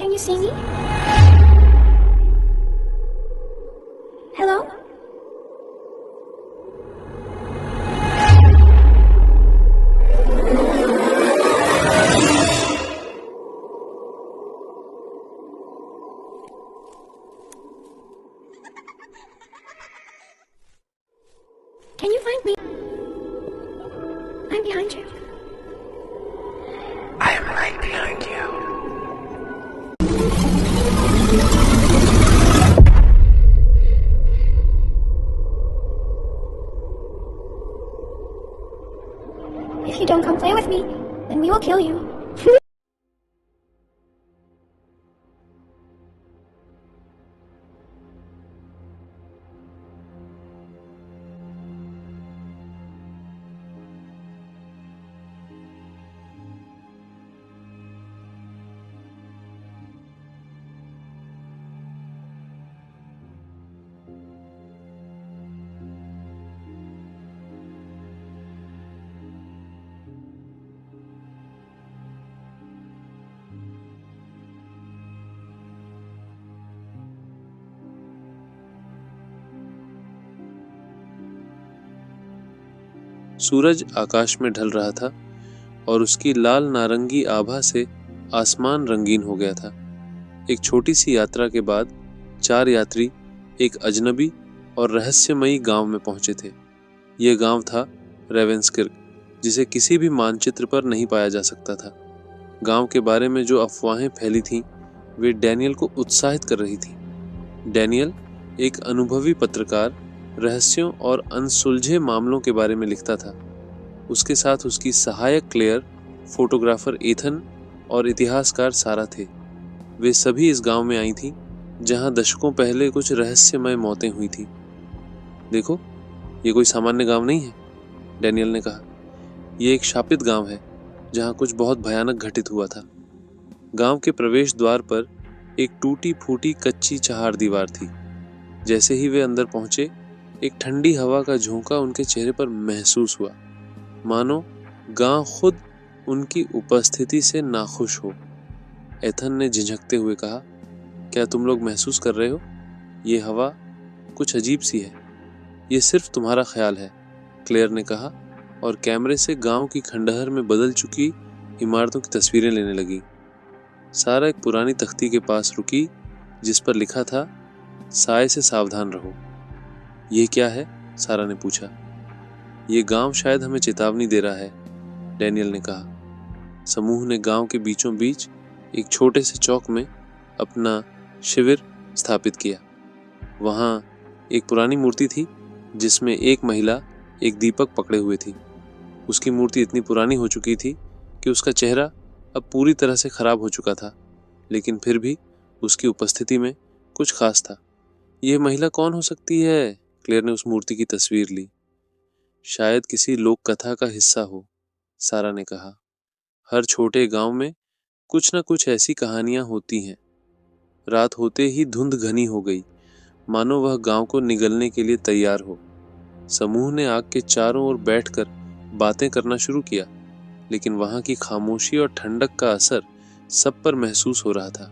Can you see me? Hello? Can you find me? I'm behind you. I am right behind you. If you don't come play with me, then we will kill you. सूरज आकाश में ढल रहा था और उसकी लाल नारंगी आभा से आसमान रंगीन हो गया था। एक छोटी सी यात्रा के बाद 4 यात्री एक अजनबी और रहस्यमयी गांव में पहुंचे थे। यह गांव था रेवेंसकिर्क, जिसे किसी भी मानचित्र पर नहीं पाया जा सकता था। गांव के बारे में जो अफवाहें फैली थीं, वे डैनियल को उत्साहित कर रही थीं। डैनियल एक अनुभवी पत्रकार, रहस्यों और अनसुलझे मामलों के बारे में लिखता था। उसके साथ उसकी सहायक क्लेयर, फोटोग्राफर एथन और इतिहासकार सारा थे। वे सभी इस गांव में आई थीं, जहां दशकों पहले कुछ रहस्यमय मौतें हुई थीं। देखो, ये कोई सामान्य गांव नहीं है, डैनियल ने कहा। ये एक शापित गांव है, जहां कुछ बहुत भयानक घटित हुआ था। गांव के प्रवेश द्वार पर एक टूटी फूटी कच्ची चहार दीवार थी। जैसे ही वे अंदर पहुंचे, एक ठंडी हवा का झोंका उनके चेहरे पर महसूस हुआ, मानो गांव खुद उनकी उपस्थिति से नाखुश हो। एथन ने झिझकते हुए कहा, क्या तुम लोग महसूस कर रहे हो? ये हवा कुछ अजीब सी है। ये सिर्फ तुम्हारा ख्याल है, क्लेयर ने कहा और कैमरे से गांव की खंडहर में बदल चुकी इमारतों की तस्वीरें लेने लगी। सारा एक पुरानी तख्ती के पास रुकी, जिस पर लिखा था, साए से सावधान रहो। ये क्या है? सारा ने पूछा। ये गांव शायद हमें चेतावनी दे रहा है, डैनियल ने कहा। समूह ने गांव के बीचों बीच एक छोटे से चौक में अपना शिविर स्थापित किया। वहां एक पुरानी मूर्ति थी, जिसमें एक महिला एक दीपक पकड़े हुए थी। उसकी मूर्ति इतनी पुरानी हो चुकी थी कि उसका चेहरा अब पूरी तरह से खराब हो चुका था, लेकिन फिर भी उसकी उपस्थिति में कुछ खास था। यह महिला कौन हो सकती है? क्लेयर ने उस मूर्ति की तस्वीर ली। शायद किसी लोक कथा का हिस्सा हो, सारा ने कहा। हर छोटे गांव में कुछ न कुछ ऐसी कहानियां होती हैं। रात होते ही धुंध घनी हो गई, मानो वह गांव को निगलने के लिए तैयार हो। समूह ने आग के चारों ओर बैठकर बातें करना शुरू किया, लेकिन वहां की खामोशी और ठंडक का असर सब पर महसूस हो रहा था।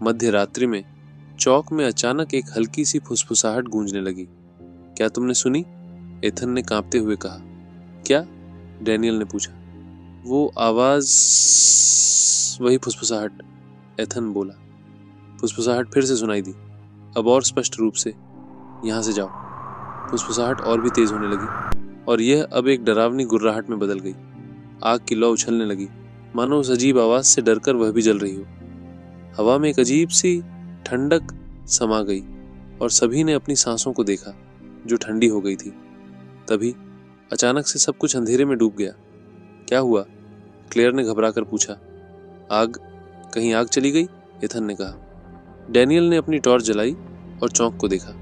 मध्य रात्रि में चौक में अचानक एक हल्की सी फुसफुसाहट गूंजने लगी। क्या तुमने सुनी? एथन ने कांपते हुए कहा। क्या? डैनियल ने पूछा। वो आवाज, वही फुसफुसाहट, एथन बोला। फुसफुसाहट फिर से सुनाई दी, अब और स्पष्ट रूप से। यहां से जाओ। फुसफुसाहट और भी तेज होने लगी और यह अब एक डरावनी गुर्राहट में बदल गई। आग की लौ उछलने लगी, मानो उस अजीब आवाज से डरकर वह भी जल रही हो। हवा में एक अजीब सी ठंडक समा गई और सभी ने अपनी सांसों को देखा, जो ठंडी हो गई थी। तभी अचानक से सब कुछ अंधेरे में डूब गया। क्या हुआ? क्लेयर ने घबराकर पूछा। आग, कहीं आग चली गई? एथन ने कहा। डैनियल ने अपनी टॉर्च जलाई और चौक को देखा।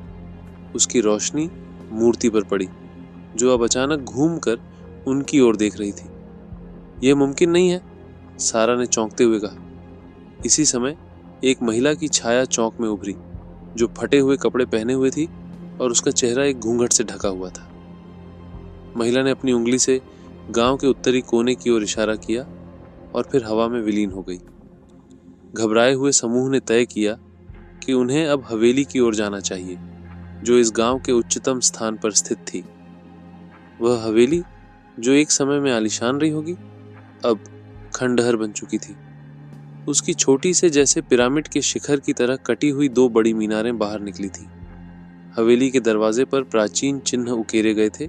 उसकी रोशनी मूर्ति पर पड़ी, जो अब अचानक घूमकर उनकी ओर देख रही थी। यह मुमकिन नहीं है, सारा ने चौंकते हुए कहा। इसी समय एक महिला की छाया चौक में उभरी, जो फटे हुए कपड़े पहने हुए थी और उसका चेहरा एक घूंघट से ढका हुआ था। महिला ने अपनी उंगली से गांव के उत्तरी कोने की ओर इशारा किया और फिर हवा में विलीन हो गई। घबराए हुए समूह ने तय किया कि उन्हें अब हवेली की ओर जाना चाहिए, जो इस गांव के उच्चतम स्थान पर स्थित थी। वह हवेली, जो एक समय में आलीशान रही होगी, अब खंडहर बन चुकी थी। उसकी छोटी से जैसे पिरामिड के शिखर की तरह कटी हुई 2 बड़ी मीनारें बाहर निकली थीं। हवेली के दरवाजे पर प्राचीन चिन्ह उकेरे गए थे,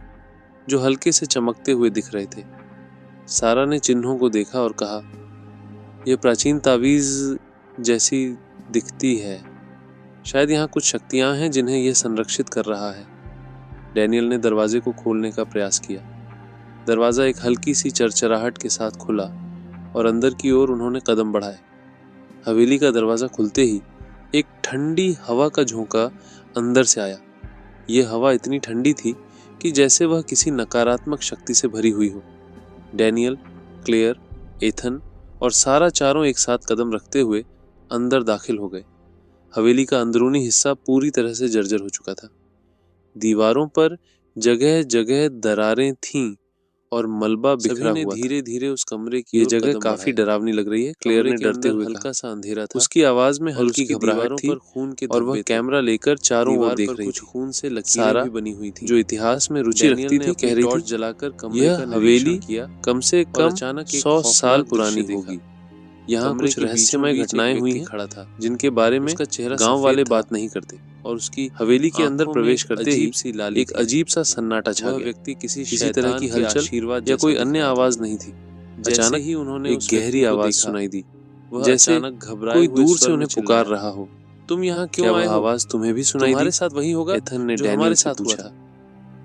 जो हल्के से चमकते हुए दिख रहे थे। सारा ने चिन्हों को देखा और कहा, यह प्राचीन तावीज जैसी दिखती है। शायद यहाँ कुछ शक्तियां हैं जिन्हें यह संरक्षित कर रहा है। डैनियल ने दरवाजे को खोलने का प्रयास किया। दरवाजा एक हल्की सी चरचराहट के साथ खुला और अंदर की ओर उन्होंने कदम बढ़ाए। हवेली का दरवाजा खुलते ही एक ठंडी हवा का झोंका अंदर से आया। यह हवा इतनी ठंडी थी कि जैसे वह किसी नकारात्मक शक्ति से भरी हुई हो। डैनियल, क्लेयर, एथन और सारा चारों एक साथ कदम रखते हुए अंदर दाखिल हो गए। हवेली का अंदरूनी हिस्सा पूरी तरह से जर्जर हो चुका था। दीवारों पर जगह जगह दरारें थीं और मलबा बिखरा हुआ था। धीरे धीरे उस कमरे की ये जगह काफी डरावनी लग रही है, क्लेयर ने डरते हुए हल्का सा अंधेरा था। उसकी आवाज में हल्की घबराहट थी और वह कैमरा लेकर चारों ओर देख रही थी। खून से लकीरें भी बनी हुई थी, जो इतिहास में रुचि रखती थी, कह रही थी, जलाकर यह हवेली कम से कम 100 साल पुरानी होगी। यहाँ कुछ रहस्यमय घटनाएं हुई खड़ा था, जिनके बारे में गांव वाले बात नहीं करते। और उसकी हवेली के अंदर प्रवेश करते ही एक अजीब सा सन्नाटा छा गया। व्यक्ति किसी तरह की हलचल या कोई अन्य आवाज नहीं थी। अचानक ही उन्होंने एक गहरी आवाज सुनाई दी, जैसे कोई दूर से उन्हें पुकार रहा हो। तुम यहाँ क्यों आए हो? आवाज तुम्हें भी सुनाई दी? तुम्हारे साथ वही होगा एथन ने डैनियल से पूछा।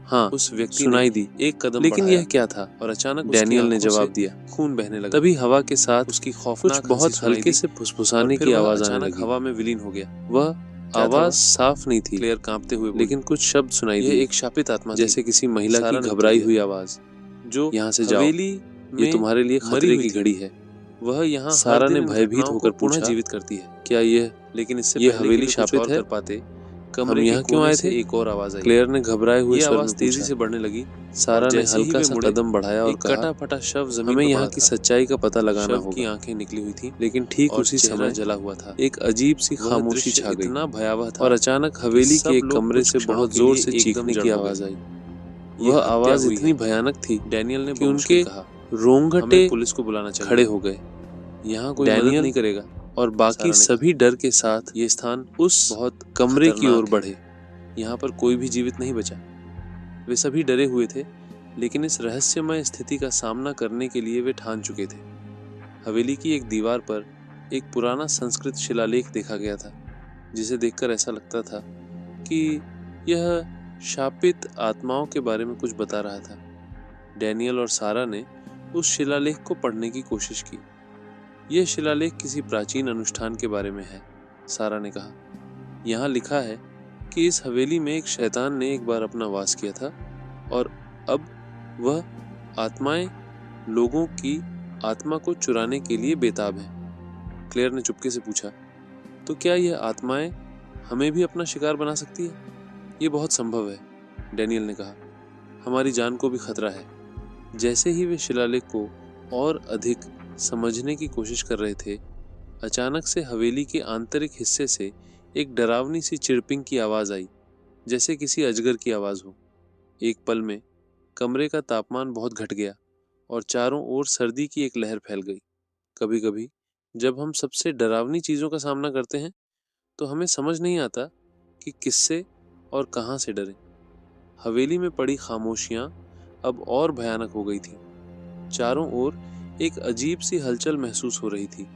हाँ, उस व्यक्ति सुनाई दी एक कदम, लेकिन यह क्या था? और अचानक डैनियल ने जवाब दिया, खून बहने लगा। तभी हवा के साथ उसकी खौफनाक कुछ बहुत हल्के से फुसफुसाने की आवाज आने लगी। हवा में विलीन हो गया। वह आवाज साफ नहीं थी, क्लियर कांपते हुए, लेकिन कुछ शब्द सुनाई दिए। एक शापित आत्मा, जैसे किसी महिला की घबराई हुई आवाज, जो यहाँ से जाओ, ये तुम्हारे लिए खतरे की घड़ी है। वह यहाँ सारा ने भयभीत होकर पुनः जीवित करती है। क्या यह, लेकिन इससे ये हवेली शापित है? पाते हम यहाँ क्यों आए थे? एक और आवाज आई। क्लेयर ने घबराए हुए स्वर में तेजी से बढ़ने लगी। सारा ने हल्का सा कदम बढ़ाया और कहा, कटा फटा शव जमीन हमें यहाँ की सच्चाई का पता लगाना होगा। की आंखें निकली हुई थी, लेकिन ठीक उसी समय जला हुआ था। एक अजीब सी खामोशी छा गई, इतना भयावह था। और अचानक हवेली के एक कमरे से बहुत जोर से चीखने की आवाज आई। वह आवाज इतनी भयानक थी, डैनियल ने उनके रोंगटे पुलिस को बुलाना चाहिए खड़े हो गए। यहाँ कोई मदद नहीं करेगा। और बाकी सभी डर के साथ ये स्थान उस बहुत कमरे की ओर बढ़े। यहाँ पर कोई भी जीवित नहीं बचा। वे सभी डरे हुए थे, लेकिन इस रहस्यमय स्थिति का सामना करने के लिए वे ठान चुके थे। हवेली की एक दीवार पर एक पुराना संस्कृत शिलालेख देखा गया था, जिसे देखकर ऐसा लगता था कि यह शापित आत्माओं के बारे में कुछ बता रहा था। डैनियल और सारा ने उस शिलालेख को पढ़ने की कोशिश की। यह शिलालेख किसी प्राचीन अनुष्ठान के बारे में है, सारा ने कहा। यहाँ लिखा है कि इस हवेली में एक शैतान ने एक बार अपना वास किया था और अब वह आत्माएं लोगों की आत्मा को चुराने के लिए बेताब हैं। क्लेयर ने चुपके से पूछा, तो क्या यह आत्माएं हमें भी अपना शिकार बना सकती है? ये बहुत संभव है, डैनियल ने कहा। हमारी जान को भी खतरा है। जैसे ही वे शिलालेख को और अधिक समझने की कोशिश कर रहे थे, अचानक से हवेली के आंतरिक हिस्से से एक डरावनी सी चिरपिंग की आवाज आई, जैसे किसी अजगर की आवाज हो। एक पल में कमरे का तापमान बहुत घट गया और चारों ओर सर्दी की एक लहर फैल गई। कभी कभी जब हम सबसे डरावनी चीजों का सामना करते हैं, तो हमें समझ नहीं आता कि किससे और कहां से डरें। हवेली में पड़ी खामोशियां अब और भयानक हो गई थीं। चारों ओर एक अजीब सी हलचल महसूस हो रही थी,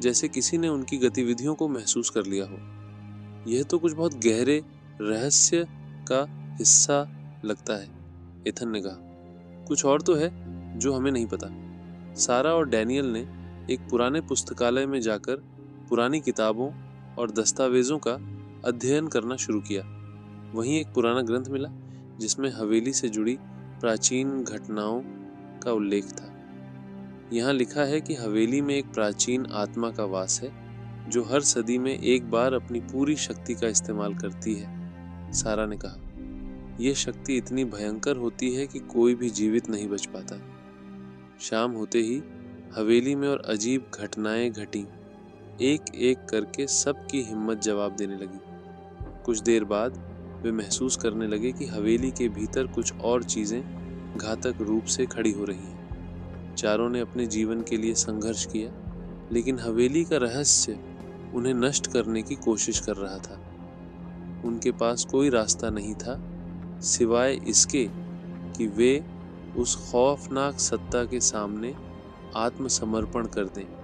जैसे किसी ने उनकी गतिविधियों को महसूस कर लिया हो। यह तो कुछ बहुत गहरे रहस्य का हिस्सा लगता है, एथन ने कहा। कुछ और तो है जो हमें नहीं पता। सारा और डैनियल ने एक पुराने पुस्तकालय में जाकर पुरानी किताबों और दस्तावेजों का अध्ययन करना शुरू किया। वहीं एक पुराना ग्रंथ मिला, जिसमें हवेली से जुड़ी प्राचीन घटनाओं का उल्लेख था। यहाँ लिखा है कि हवेली में एक प्राचीन आत्मा का वास है, जो हर सदी में एक बार अपनी पूरी शक्ति का इस्तेमाल करती है, सारा ने कहा। यह शक्ति इतनी भयंकर होती है कि कोई भी जीवित नहीं बच पाता। शाम होते ही हवेली में और अजीब घटनाएं घटी। एक एक करके सबकी हिम्मत जवाब देने लगी। कुछ देर बाद वे महसूस करने लगे कि हवेली के भीतर कुछ और चीजें घातक रूप से खड़ी हो रही हैं। चारों ने अपने जीवन के लिए संघर्ष किया, लेकिन हवेली का रहस्य उन्हें नष्ट करने की कोशिश कर रहा था। उनके पास कोई रास्ता नहीं था सिवाय इसके कि वे उस खौफनाक सत्ता के सामने आत्मसमर्पण कर दें